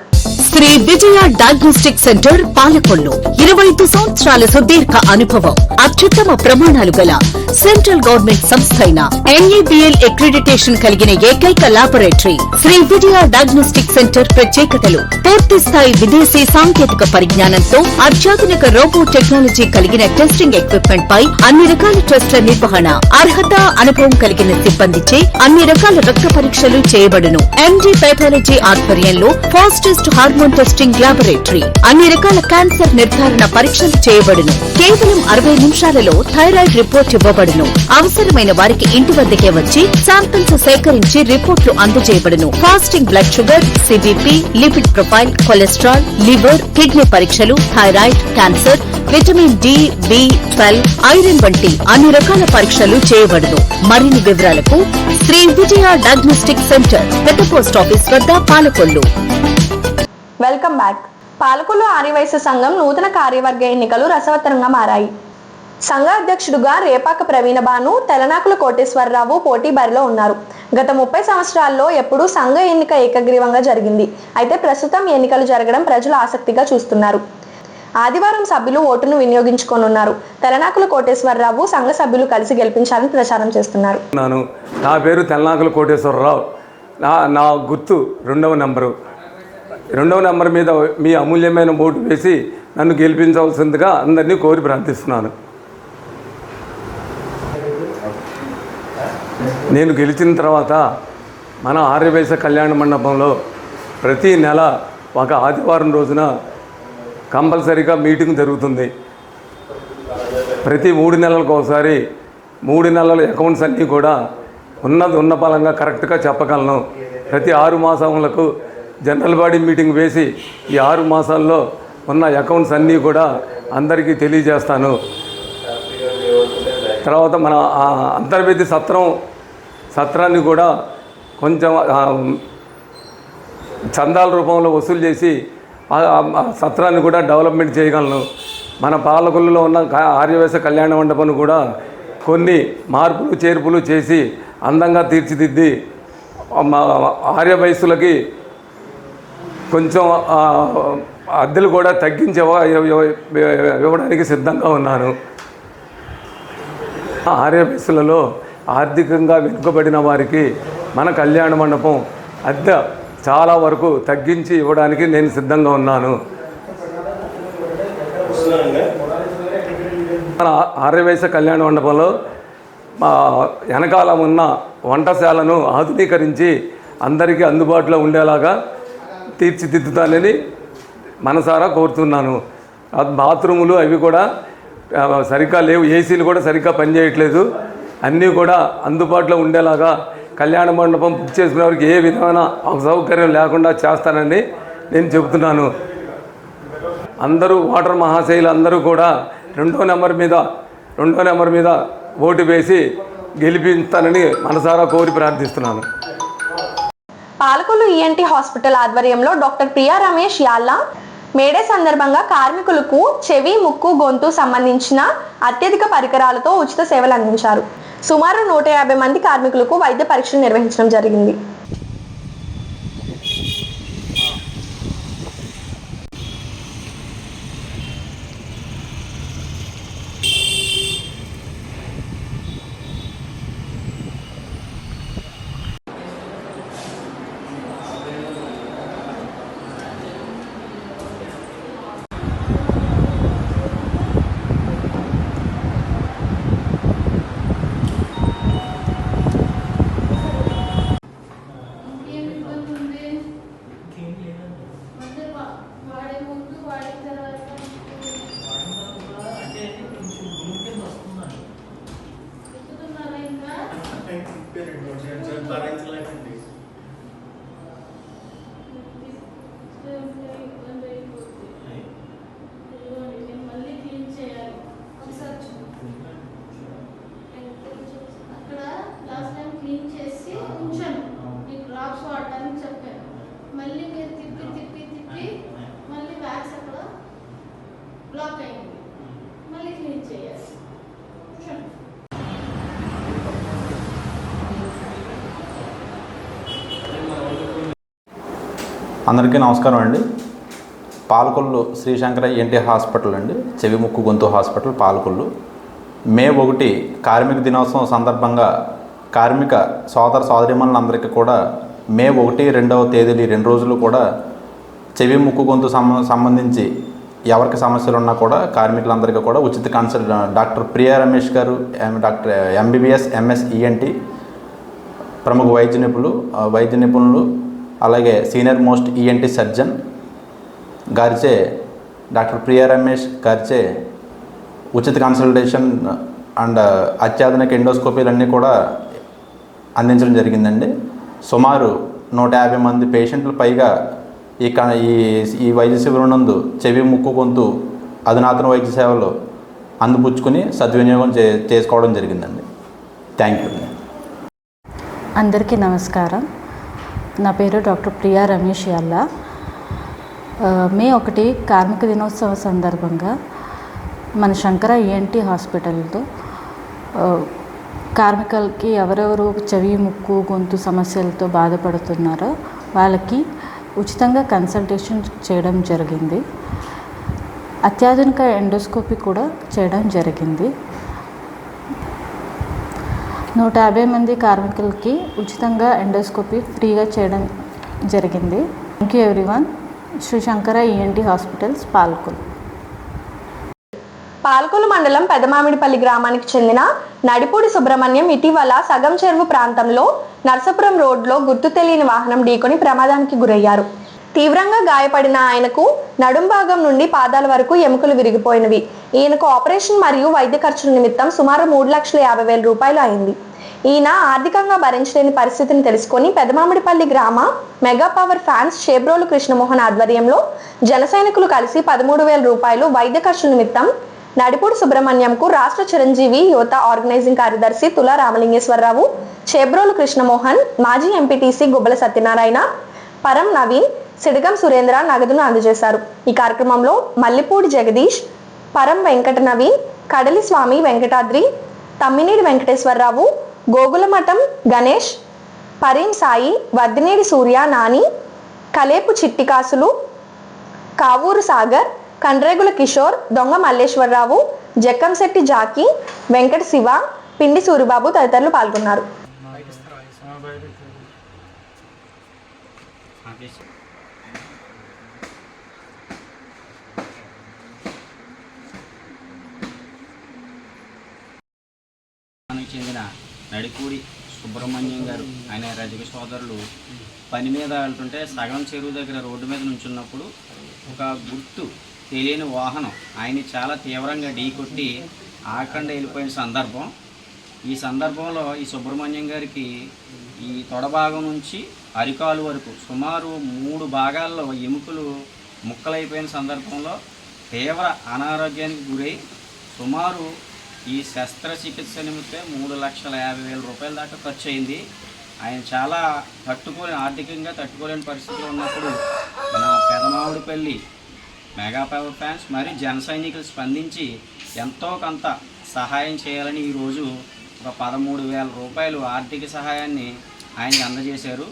Shri Vijaya diagnostic centre Palakollu 25 సంవత్సరాల సుదీర్ఘ అనుభవం, అత్యుత్తమ ప్రమాణాలు గల సెంట్రల్ గవర్నమెంట్ సంస్థ అయిన NABL అక్రిడిటేషన్ కలిగిన ఏకైక laboratory Shri Vijaya diagnostic centre. ప్రత్యేకతలు: పూర్తి స్థాయి విదేశీ సాంకేతిక పరిజ్ఞానంతో అత్యాధునిక రోబో టెక్నాలజీ కలిగిన టెస్టింగ్ ఎక్విప్మెంట్ పై అన్ని రకాల టెస్టుల నిర్వహణ, అర్హత, అనుభవం కలిగిన సిబ్బందిచే అన్ని రకాల రక్త పరీక్షలు చేయబడును. MD పెథాలజీ ఆధ్వర్యంలో ఫాస్టెస్ట్ హార్మోన్ టెస్టింగ్ లాబొరేటరీ, అన్ని రకాల క్యాన్సర్ నిర్ధారణ పరీక్షలు చేయబడును. కేవలం 60 నిమిషాలలో థైరాయిడ్ రిపోర్ట్ ఇవ్వబడును. అవసరమైన వారికి ఇంటి వద్దకే వచ్చి శాంపిల్స్ సేకరించి రిపోర్ట్లు అందజేయబడును. Fasting blood sugar, CBP, lipid profile, cholesterol, liver, kidney పరీక్షలు, thyroid, cancer, vitamin D, B12, iron వంటి అన్ని రకాల పరీక్షలు చేయబడును. మరిన్ని వివరాలకు శ్రీ విజయ డయాగ్నోస్టిక్ సెంటర్, పెద్ద పోస్ట్ ఆఫీస్ వద్ద, పాలకొల్లు. Welcome back. పాలకొల్లు ఆర్యవైశ్య సంఘం నూతన కార్యవర్గ ఎన్నికలు రసవత్తరంగా మారాయి. సంఘ అధ్యక్షుడుగా రేపాక ప్రవీణ భాను, తెలనాకుల కోటేశ్వరరావు పోటీ బరిలో ఉన్నారు. గత 30 సంవత్సరాల్లో ఎప్పుడూ సంఘ ఎన్నిక ఏకగ్రీవంగా జరిగింది. అయితే ప్రస్తుతం ఎన్నికలు జరగడం ప్రజలు ఆసక్తిగా చూస్తున్నారు. ఆదివారం సభ్యులు ఓటును వినియోగించుకోనున్నారు. తెలనాకుల కోటేశ్వరరావు సంఘ సభ్యులు కలిసి గెలిపించాలని ప్రచారం చేస్తున్నారు. నా పేరు తెలనాకుల కోటేశ్వరరావు. నా గుర్తు 2వ నంబరు. 2వ నంబర్ మీద మీ అమూల్యమైన ఓటు వేసి నన్ను గెలిపించవలసిందిగా అందరినీ కోరి ప్రార్థిస్తున్నాను. నేను గెలిచిన తర్వాత మన ఆర్యవైశ్య కళ్యాణ మండపంలో ప్రతి నెల ఒక ఆదివారం రోజున కంపల్సరీగా మీటింగ్ జరుగుతుంది. ప్రతి 3 నెలలకు ఒకసారి 3 నెలల అకౌంట్స్ అన్నీ కూడా ఉన్న పరంగా కరెక్ట్గా చెప్పగలను. ప్రతి 6 మాసాలకు జనరల్ బాడీ మీటింగ్ వేసి ఈ 6 మాసాల్లో ఉన్న అకౌంట్స్ అన్నీ కూడా అందరికీ తెలియజేస్తాను. తర్వాత మన అంతర్వేది సత్రాన్ని కూడా కొంచెం చందాల రూపంలో వసూలు చేసి సత్రాన్ని కూడా డెవలప్మెంట్ చేయగలను. మన పాలకొల్లులో ఉన్న ఆర్యవైశ్య కళ్యాణ మండపాన్ని కూడా కొన్ని మార్పులు చేర్పులు చేసి అందంగా తీర్చిదిద్ది ఆర్యవైశ్యులకి కొంచెం అద్దెలు కూడా తగ్గించి ఇవ్వడానికి సిద్ధంగా ఉన్నాను. ఆర్యవయసులలో ఆర్థికంగా వెనుకబడిన వారికి మన కళ్యాణ మండపం అద్దె చాలా వరకు తగ్గించి ఇవ్వడానికి నేను సిద్ధంగా ఉన్నాను. మన ఆర్యవైశ్య కళ్యాణ మండపంలో వెనకాల ఉన్న వంటశాలను ఆధునీకరించి అందరికీ అందుబాటులో ఉండేలాగా తీర్చిదిద్దుతానని మనసారా కోరుతున్నాను. బాత్రూములు అవి కూడా సరిగ్గా లేవు, ఏసీలు కూడా సరిగ్గా పనిచేయట్లేదు. అన్నీ కూడా అందుబాటులో ఉండేలాగా కళ్యాణ మండపం బుక్ చేసుకునే వారికి ఏ విధమైన అసౌకర్యం లేకుండా చేస్తానని నేను చెబుతున్నాను. అందరూ ఓటర్ మహాశైలు అందరూ కూడా రెండో నెంబర్ మీద ఓటు వేసి గెలిపిస్తానని మనసారా కోరి ప్రార్థిస్తున్నాను. పాలకొల్లు ఈఎన్టీ హాస్పిటల్ ఆధ్వర్యంలో డాక్టర్ ప్రియా రమేష్ యాల్లా మేడే సందర్భంగా కార్మికులకు చెవి, ముక్కు, గొంతు సంబంధించిన అత్యధిక పరికరాలతో ఉచిత సేవలు అందించారు. సుమారు 150 మంది కార్మికులకు వైద్య పరీక్షలు నిర్వహించడం జరిగింది. అందరికీ నమస్కారం అండి. పాలకొల్లు శ్రీ శంకర ఈఎన్టీ హాస్పిటల్ అండి, చెవి ముక్కు గొంతు హాస్పిటల్ పాలకొల్లు. మే 1 కార్మిక దినోత్సవం సందర్భంగా కార్మిక సోదర సోదరీమణులందరికీ కూడా మే 1, 2వ తేదీలు 2 రోజులు కూడా చెవి ముక్కు గొంతు సంబంధించి ఎవరికి సమస్యలు ఉన్నా కూడా కార్మికులందరికీ కూడా ఉచిత కన్సల్ట్ డాక్టర్ ప్రియా రమేష్ గారు, డాక్టర్ MBBS MS ENT ప్రముఖ వైద్య నిపుణులు అలాగే సీనియర్ మోస్ట్ ENT సర్జన్ గారిచే డాక్టర్ ప్రియా రమేష్ గారిచే ఉచిత కన్సల్టేషన్ అండ్ అత్యాధునిక ఎండోస్కోపీలన్నీ కూడా అందించడం జరిగిందండి. సుమారు 150 మంది పేషెంట్లు పైగా ఈ వైద్య శిబిరం నందు చెవి ముక్కు గొంతు అధునాతన వైద్య సేవలు అందిపుచ్చుకుని సద్వినియోగం చేసుకోవడం జరిగిందండి. Thank you. అందరికీ నమస్కారం. నా పేరు డాక్టర్ ప్రియా రమేష్ యాల్లా. మే 1 కార్మిక దినోత్సవం సందర్భంగా మన శంకర ENT హాస్పిటల్తో కార్మికులకి ఎవరెవరు చెవి ముక్కు గొంతు సమస్యలతో బాధపడుతున్నారో వాళ్ళకి ఉచితంగా కన్సల్టేషన్ చేయడం జరిగింది. అత్యాధునిక ఎండోస్కోపీ కూడా చేయడం జరిగింది. 150 మంది కార్మికులకి ఉచితంగా ఎండోస్కోపీ ఫ్రీగా చేయడం జరిగింది. Thank you everyone. Sri Shankara ENT hospitals Palakollu. Palakollu మండలం పెదమామిడిపల్లి గ్రామానికి చెందిన నడిపూడి సుబ్రహ్మణ్యం ఇటీవల సగం చెరువు ప్రాంతంలో నర్సాపురం రోడ్లో గుర్తు తెలియని వాహనం ఢీకొని ప్రమాదానికి గురయ్యారు. తీవ్రంగా గాయపడిన ఆయనకు నడుం భాగం నుండి పాదాల వరకు ఎముకలు విరిగిపోయినవి. ఈయనకు ఆపరేషన్ మరియు వైద్య ఖర్చుల నిమిత్తం సుమారు 3,50,000 రూపాయలు అయింది. ఈయన ఆర్థికంగా భరించలేని పరిస్థితిని తెలుసుకొని పెదమామిడిపల్లి గ్రామ మెగా పవర్ ఫ్యాన్స్ షేబ్రోలు కృష్ణమోహన్ ఆధ్వర్యంలో జన సైనికులు కలిసి 13,000 రూపాయలు వైద్య ఖర్చుల నిమిత్తం నడిపూడి సుబ్రహ్మణ్యంకు రాష్ట్ర చిరంజీవి యువత ఆర్గనైజింగ్ కార్యదర్శి తులా రామలింగేశ్వరరావు, షేబ్రోలు కృష్ణమోహన్, మాజీ ఎంపీటీసీ గుబ్బల సత్యనారాయణ, పరం నవీన్, సిడగం సురేంద్ర నగదును అందజేశారు. ఈ కార్యక్రమంలో మల్లిపూడి జగదీష్, పరం వెంకట నవీన్, కడలి స్వామి వెంకటాద్రి, తమ్మినేడి వెంకటేశ్వరరావు, గోగులమఠం గణేష్, పరీం సాయి, వద్దినేడి సూర్య, నాని, కలేపు చిట్టికాసులు, కావూరు సాగర్, కండ్రేగుల కిషోర్, దొంగ మల్లేశ్వరరావు, జక్కంశెట్టి జాకీ, వెంకట శివ, పిండి సూరిబాబు తదితరులు పాల్గొన్నారు. చెందిన నడికూడి సుబ్రహ్మణ్యం గారు, ఆయన రజక సోదరులు పని మీద వెళ్తుంటే సగం చెరువు దగ్గర రోడ్డు మీద నుంచున్నప్పుడు ఒక గుర్తు తెలియని వాహనం ఆయన్ని చాలా తీవ్రంగా ఢీకొట్టి ఆకుండా వెళ్ళిపోయిన సందర్భం. ఈ సందర్భంలో ఈ సుబ్రహ్మణ్యం గారికి ఈ తొడభాగం నుంచి అరికాలు వరకు సుమారు 3 భాగాల్లో ఎముకలు ముక్కలైపోయిన సందర్భంలో తీవ్ర అనారోగ్యానికి గురై సుమారు ఈ శస్త్రచికిత్స నిమిత్తం 3,50,000 రూపాయల దాకా ఖర్చు అయింది. ఆయన చాలా ఆర్థికంగా తట్టుకోలేని పరిస్థితిలో ఉన్నప్పుడు మన పెదమామిడిపల్లి మెగా పవర్ ఫ్యాన్స్ మరియు జన సైనికులు స్పందించి ఎంతో కొంత సహాయం చేయాలని ఈరోజు ఒక 13,000 రూపాయలు ఆర్థిక సహాయాన్ని ఆయనకి అందజేశారు.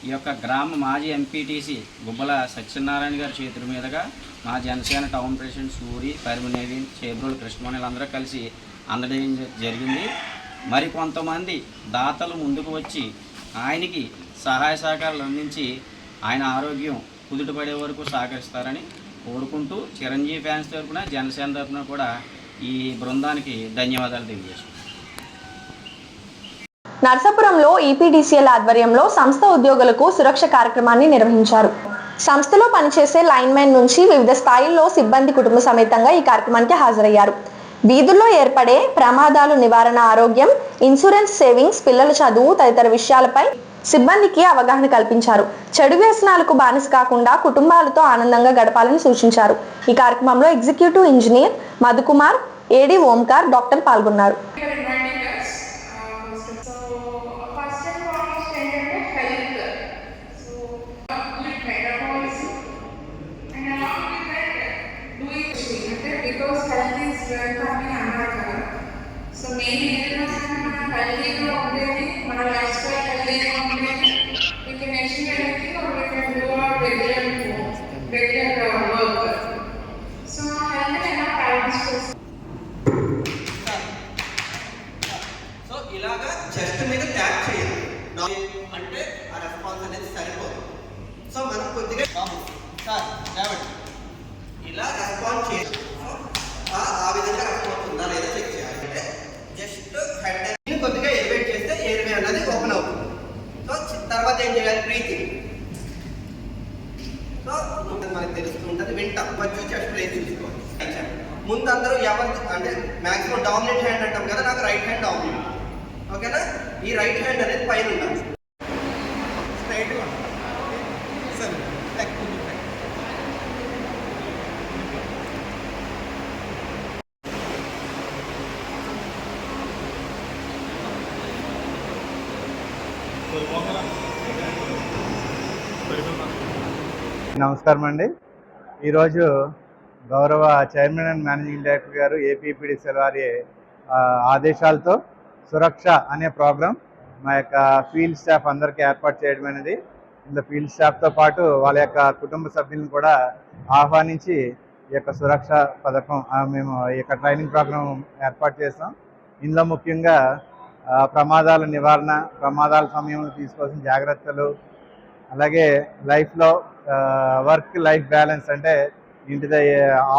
ఈ యొక్క గ్రామ మాజీ ఎంపీటీసీ గుబ్బల సత్యనారాయణ గారి చేతుల మీదుగా మా జనసేన టౌన్ ప్రెసిడెంట్ సూరి, పరిమనేవిన్, చేబ్రోలు కృష్ణమణులు అందరూ కలిసి అందడం జరిగింది. మరి కొంతమంది దాతలు ముందుకు వచ్చి ఆయనకి సహాయ సహకారాలు అందించి ఆయన ఆరోగ్యం కుదుటపడే వరకు సహకరిస్తారని కోరుకుంటూ చిరంజీవి ఫ్యాన్స్ తరఫున జనసేన తరఫున కూడా ఈ బృందానికి ధన్యవాదాలు తెలియజేస్తున్నాను. నర్సాపురంలో ఈపీడీసీఎల్ ఆధ్వర్యంలో సంస్థ ఉద్యోగులకు సురక్ష కార్యక్రమాన్ని నిర్వహించారు. సంస్థలో పనిచేసే లైన్మెన్ నుంచి వివిధ స్థాయిల్లో సిబ్బంది కుటుంబ సమేతంగా ఈ కార్యక్రమానికి హాజరయ్యారు. వీధుల్లో ఏర్పడే ప్రమాదాలు నివారణ, ఆరోగ్యం, ఇన్సూరెన్స్, సేవింగ్స్, పిల్లల చదువు తదితర విషయాలపై సిబ్బందికి అవగాహన కల్పించారు. చెడు వ్యసనాలకు బానిస కాకుండా కుటుంబాలతో ఆనందంగా గడపాలని సూచించారు. ఈ కార్యక్రమంలో executive engineer Madhukumar, AD Omkar, doctor పాల్గొన్నారు. ఇలాగా చెస్ట్ మీద ట్యాప్ చేయాలి అంటే ఆ రెస్పాన్స్ అనేది సరిపోదు. సో మనం కొద్దిగా ఇలా రెస్పాన్స్ చేయాలి. ఆ విధంగా రెస్పాన్స్ ఉందా లేదా చెక్ చేయాలి. అంటే జస్ట్ హెడ్ కొద్దిగా ఎలివేట్ చేస్తే ఎయిర్వే అనేది ఓపెన్ అవుతుంది. సో తర్వాత ఏం చేయాలి? బ్రీతింగ్. సో మనకు తెలుస్తుంటుంది. వింటాం వచ్చి చెస్ట్ ప్లేస్ తీసుకోవాలి. ముందు అందరూ ఎవరు అంటే మ్యాక్సిమం డామినేట్ హ్యాండ్ అంటాం కదా, నాకు రైట్ హ్యాండ్ డామినేట్. ఓకేనా? ఈ రైట్ హ్యాండ్ అనేది పైన ఉండాలి. స్ట్రైట్గా సరే. నమస్కారం అండి. ఈరోజు గౌరవ చైర్మన్ అండ్ మేనేజింగ్ డైరెక్టర్ గారు ఏపీపీడీసీఎల్ వారి ఆదేశాలతో సురక్ష అనే ప్రోగ్రాం మా యొక్క ఫీల్డ్ స్టాఫ్ అందరికీ ఏర్పాటు చేయడం అనేది. ఇందులో ఫీల్డ్ స్టాఫ్తో పాటు వాళ్ళ యొక్క కుటుంబ సభ్యులను కూడా ఆహ్వానించి ఈ యొక్క సురక్ష పథకం మేము ఈ యొక్క ట్రైనింగ్ ప్రోగ్రాం ఏర్పాటు చేస్తాం. ఇందులో ముఖ్యంగా ప్రమాదాల నివారణ, ప్రమాదాల సమయంలో తీసుకోవాల్సిన జాగ్రత్తలు, అలాగే లైఫ్లో వర్క్ లైఫ్ బ్యాలెన్స్ అంటే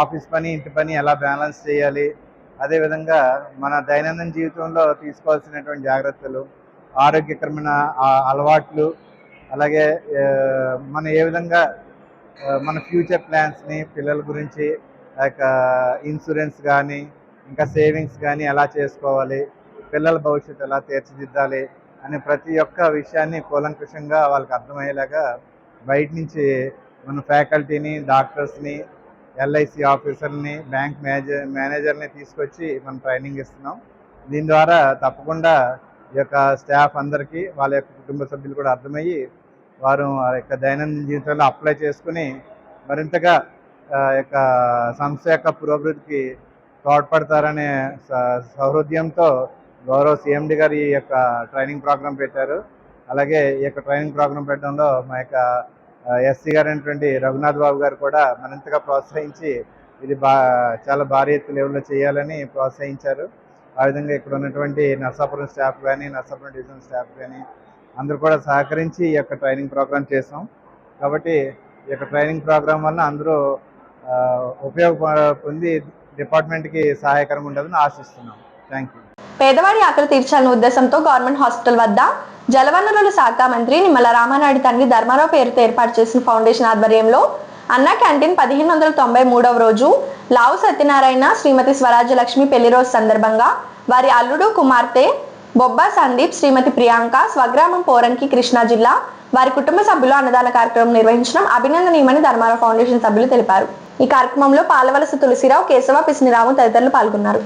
ఆఫీస్ పని, ఇంటి పని ఎలా బ్యాలెన్స్ చేయాలి, అదేవిధంగా మన దైనందిన జీవితంలో తీసుకోవాల్సినటువంటి జాగ్రత్తలు, ఆరోగ్యకరమైన అలవాట్లు, అలాగే మన ఏ విధంగా మన ఫ్యూచర్ ప్లాన్స్ని పిల్లల గురించి లైక్ ఇన్సూరెన్స్ కానీ ఇంకా సేవింగ్స్ కానీ ఎలా చేసుకోవాలి, పిల్లల భవిష్యత్తు ఎలా తీర్చిదిద్దాలి అనే ప్రతి ఒక్క విషయాన్ని కూలంకషంగా వాళ్ళకి అర్థమయ్యేలాగా బయట నుంచి మన ఫ్యాకల్టీని, డాక్టర్స్ని, ఎల్ఐసి ఆఫీసర్ని, బ్యాంక్ మేనేజర్ని తీసుకొచ్చి మనం ట్రైనింగ్ ఇస్తున్నాం. దీని ద్వారా తప్పకుండా ఈ యొక్క స్టాఫ్ అందరికీ వాళ్ళ యొక్క కుటుంబ సభ్యులు కూడా అర్థమయ్యి వారు ఆ యొక్క దైనందిన జీవితంలో అప్లై చేసుకుని మరింతగా యొక్క సంస్థ యొక్క పురోభివృద్ధికి తోడ్పడతారనే సౌహృద్యంతో గౌరవ సిఎండి గారు ఈ యొక్క ట్రైనింగ్ ప్రోగ్రాం పెట్టారు. అలాగే ఈ యొక్క ట్రైనింగ్ ప్రోగ్రాం పెట్టడంలో మా యొక్క ఎస్సీ గారు అయినటువంటి రఘునాథ్ బాబు గారు కూడా మరింతగా ప్రోత్సహించి ఇది చాలా భారీ ఎత్తు లెవెల్లో చేయాలని ప్రోత్సహించారు. ఆ విధంగా ఇక్కడ ఉన్నటువంటి నర్సాపురం స్టాఫ్ కానీ, నర్సాపురం డివిజన్ స్టాఫ్ కానీ అందరూ కూడా సహకరించి ఈ యొక్క ట్రైనింగ్ ప్రోగ్రామ్ చేసాం. కాబట్టి ఈ యొక్క ట్రైనింగ్ ప్రోగ్రామ్ వల్ల అందరూ ఉపయోగ పొంది డిపార్ట్మెంట్కి సహాయకరంగా ఉంటుందని ఆశిస్తున్నాం. Thank you. పేదవాడి ఆకలి తీర్చాలనే ఉద్దేశంతో గవర్నమెంట్ హాస్పిటల్ వద్ద జలవనరుల శాఖ మంత్రి నిమ్మల రామానాయుడు తండ్రి ధర్మారావు పేరుతో ఏర్పాటు చేసిన ఫౌండేషన్ ఆధ్వర్యంలో అన్నా క్యాంటీన్ 1593వ రోజు లావు సత్యనారాయణ శ్రీమతి స్వరాజ్యలక్ష్మి పెళ్లి రోజు సందర్భంగా వారి అల్లుడు కుమార్తె బొబ్బా సందీప్ శ్రీమతి ప్రియాంక స్వగ్రామం పోరంకి కృష్ణా జిల్లా వారి కుటుంబ సభ్యులు అన్నదాన కార్యక్రమం నిర్వహించడం అభినందనీయమని ధర్మారావు ఫౌండేషన్ సభ్యులు తెలిపారు. ఈ కార్యక్రమంలో పాలవలస తులసిరావు, కేశవ, పిసినిరాము తదితరులు పాల్గొన్నారు.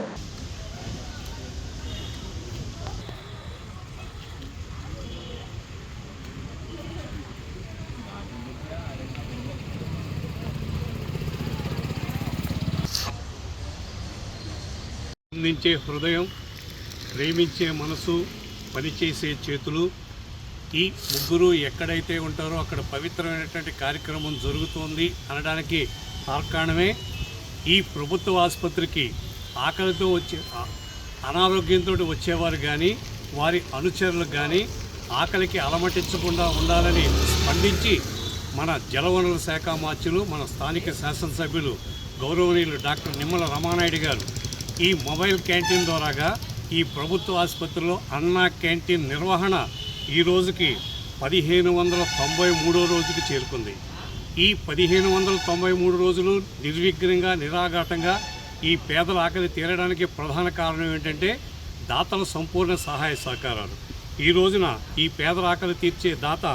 అందించే హృదయం, ప్రేమించే మనసు, పనిచేసే చేతులు, ఈ ముగ్గురు ఎక్కడైతే ఉంటారో అక్కడ పవిత్రమైనటువంటి కార్యక్రమం జరుగుతోంది అనడానికి తార్కాణమే ఈ ప్రభుత్వ ఆసుపత్రికి ఆకలితో వచ్చే అనారోగ్యంతో వచ్చేవారు కానీ వారి అనుచరులు కానీ ఆకలికి అలమటించకుండా ఉండాలని స్పందించి మన జలవనరుల శాఖ మార్చులు, మన స్థానిక శాసనసభ్యులు గౌరవనీయులు డాక్టర్ నిమ్మల రామానాయుడు గారు ఈ మొబైల్ క్యాంటీన్ ద్వారాగా ఈ ప్రభుత్వ ఆసుపత్రిలో అన్నా క్యాంటీన్ నిర్వహణ ఈ రోజుకి 1593వ రోజుకి చేరుకుంది. ఈ 1593 రోజులు నిర్విఘ్నంగా, నిరాఘాటంగా ఈ పేదల ఆకలి తీరడానికి ప్రధాన కారణం ఏంటంటే దాతల సంపూర్ణ సహాయ సహకారాలు. ఈ రోజున ఈ పేదల ఆకలి తీర్చే దాత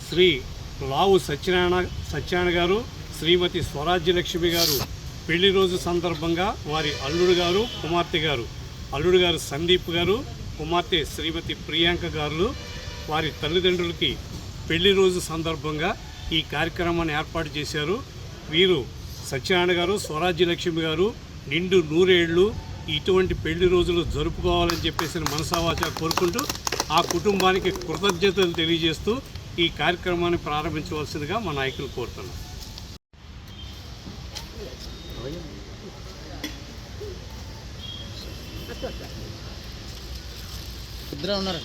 శ్రీ లావు సత్యనారాయణ గారు, శ్రీమతి స్వరాజ్యలక్ష్మి గారు పెళ్లి రోజు సందర్భంగా వారి అల్లుడు గారు, కుమార్తె గారు, అల్లుడు గారు సందీప్ గారు, కుమార్తె శ్రీమతి ప్రియాంక గారు వారి తల్లిదండ్రులకి పెళ్లి రోజు సందర్భంగా ఈ కార్యక్రమాన్ని ఏర్పాటు చేశారు. వీరు సత్యనారాయణ గారు, స్వరాజ్యలక్ష్మి గారు నిండు 100 ఏళ్ళు ఇటువంటి పెళ్లి రోజులు జరుపుకోవాలని చెప్పేసి మనసావాచ కోరుకుంటూ ఆ కుటుంబానికి కృతజ్ఞతలు తెలియజేస్తూ ఈ కార్యక్రమాన్ని ప్రారంభించవలసిందిగా మా నాయకులు కోరుతున్నారు. ఇద్దరే ఉన్నారు.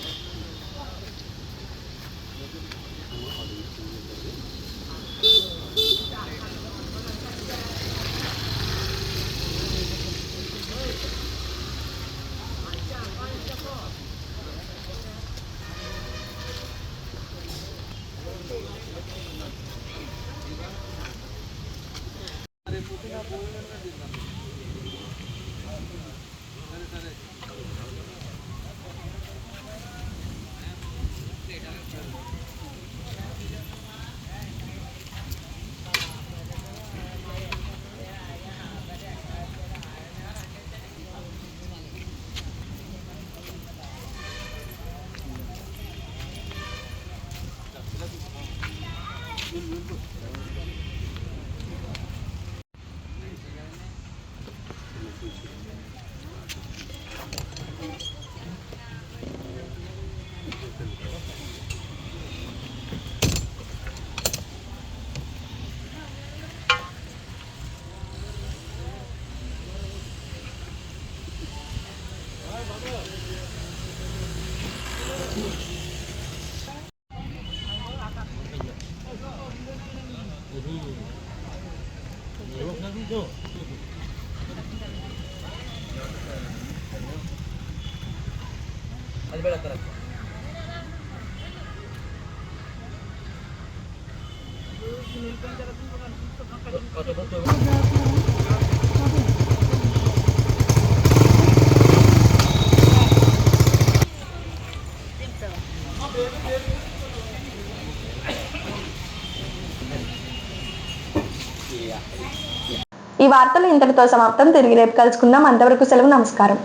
ఈ వార్తలు ఇంతటితో సమాప్తం. తిరిగి రేపు కలుసుకుందాం. అంతవరకు సెలవు. నమస్కారం.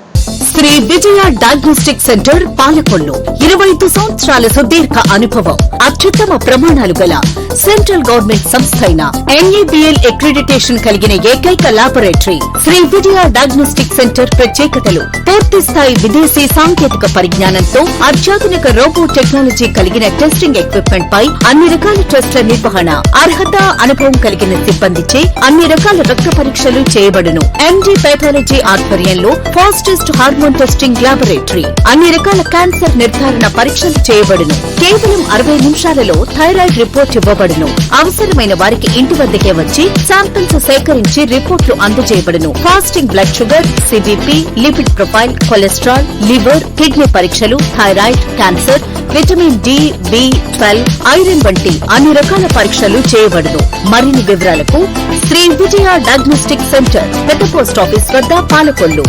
శ్రీ విజయ డయాగ్నోస్టిక్ సెంటర్ పాలకొల్లు 25 సంవత్సరాల సుదీర్ఘ అనుభవం అత్యుత్తమ ప్రమాణాలు గల సెంట్రల్ గవర్నమెంట్ సంస్థ అయిన NABL అక్రిడిటేషన్ కలిగిన ఏకైక laboratory Shri Vijaya diagnostic centre ప్రత్యేకతలు పూర్తి స్థాయి విదేశీ సాంకేతిక పరిజ్ఞానంతో అత్యాధునిక రోబో టెక్నాలజీ కలిగిన టెస్టింగ్ ఎక్విప్మెంట్ పై అన్ని రకాల టెస్టుల నిర్వహణ అర్హత అనుభవం కలిగిన సిబ్బందిచే అన్ని రకాల రక్త పరీక్షలు చేయబడును MD పైథాలజీ ఆధ్వర్యంలో ఫాస్టెస్ట్ హార్మోన్ టెస్టింగ్ లాబొరేటరీ అన్ని రకాల క్యాన్సర్ నిర్ధారణ పరీక్షలు చేయబడును కేవలం 60 నిమిషాలలో థైరాయిడ్ రిపోర్ట్ ఇవ్వబడును అవసరమైన వారికి ఇంటి వద్దకే వచ్చి శాంపిల్స్ సేకరించి రిపోర్ట్లు అందజేయబడును fasting blood sugar CBP lipid profile cholesterol liver kidney పరీక్షలు thyroid cancer vitamin D B12 iron వంటి అన్ని రకాల పరీక్షలు చేయబడును మరిన్ని వివరాలకు శ్రీ విజయ డయాగ్నోస్టిక్ సెంటర్ పెద్ద పోస్ట్ ఆఫీస్ వద్ద పాలకొల్లు